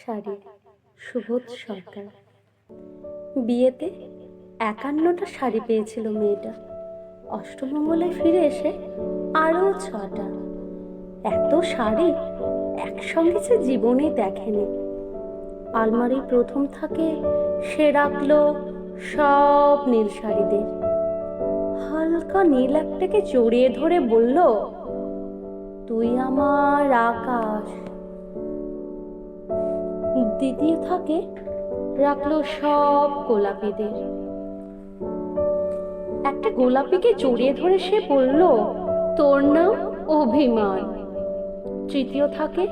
শাড়ি, সুবোধ সরকার। বিয়েতে ৫১টা শাড়ি পেয়েছিল মেয়েটা। অষ্টমঙ্গলায় ফিরে এসে আরও ৬টা। এত শাড়ি একসঙ্গে সে জীবনে দেখেনি। আলমারির প্রথম থাকে সে রাখলো সব নীল শাড়িদের। হালকা নীল একটাকে জড়িয়ে ধরে বলল, তুই আমার আকাশ। দ্বিতীয় থাকে রাখলো সব গোলাপিদের। একটা গোলাপিকে জড়িয়ে ধরে সে বলল, তোর নাম অভিমান। তৃতীয় থাকে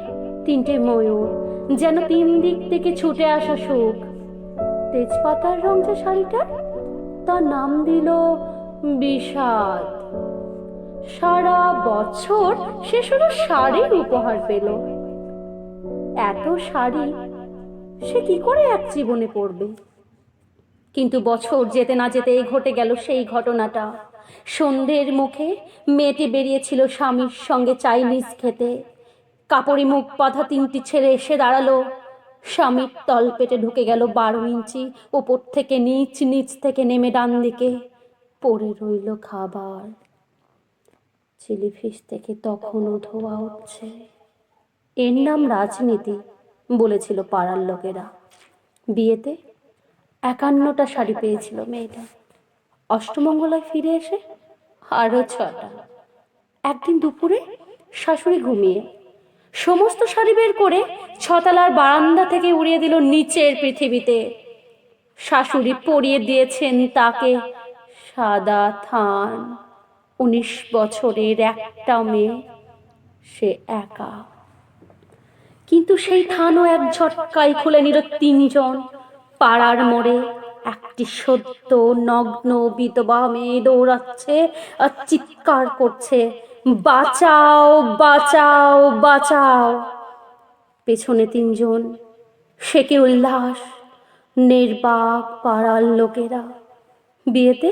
3টে ময়ূর, যেন 3 দিক থেকে ছুটে আসা সুখ। তেজপাতার রং যে শাড়িটার, তার নাম দিল বিষাদ। সারা বছর সে শুধু শাড়ির উপহার পেল। এত শাড়ি সে কি করে এক জীবনে পড়বে? কিন্তু বছর যেতে না যেতে ঘটে গেল সেই ঘটনাটা। সন্ধ্যের মুখে মেয়েটি বেরিয়েছিল স্বামীর সঙ্গে চাইনিজ খেতে। কাপড়ে মুখ বাঁধা 3টি ছেলে এসে দাঁড়ালো। স্বামীর তল পেটে ঢুকে গেল 12 ইঞ্চি। ওপর থেকে নিচ থেকে নেমে ডান দিকে পড়ে রইল খাবার। চিলি ফিশ থেকে তখনও ধোয়া উঠছে। এর নাম রাজনীতি, বলেছিল পাড়ার লোকেরা। বিয়েতে ৫১টা শাড়ি পেয়েছিল মেয়েটা। অষ্টমঙ্গলায় ফিরে এসে আরও ৬টা। একদিন দুপুরে শাশুড়ি ঘুমিয়ে সমস্ত শাড়ি বের করে 6তলার বারান্দা থেকে উড়িয়ে দিল নিচের পৃথিবীতে। শাশুড়ি পরিয়ে দিয়েছেন তাকে সাদা থান। 19 বছরের একটা মেয়ে, সে একা। কিন্তু সেই থানও এক ঝটকায় খুলে নিল 3 জন। পাড়ার মোড়ে একটি সদ্য নগ্ন বিধবা মেয়ে দৌড়াচ্ছে আর চিৎকার করছে, বাঁচাও বাঁচাও বাঁচাও। পেছনে 3 জন, সে কি উল্লাস! নির্বাক পাড়ার লোকেরা। বিয়েতে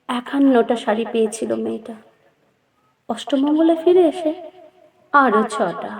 ৫১টা শাড়ি পেয়েছিল মেয়েটা। অষ্টমঙ্গলে ফিরে এসে আরও ৬টা।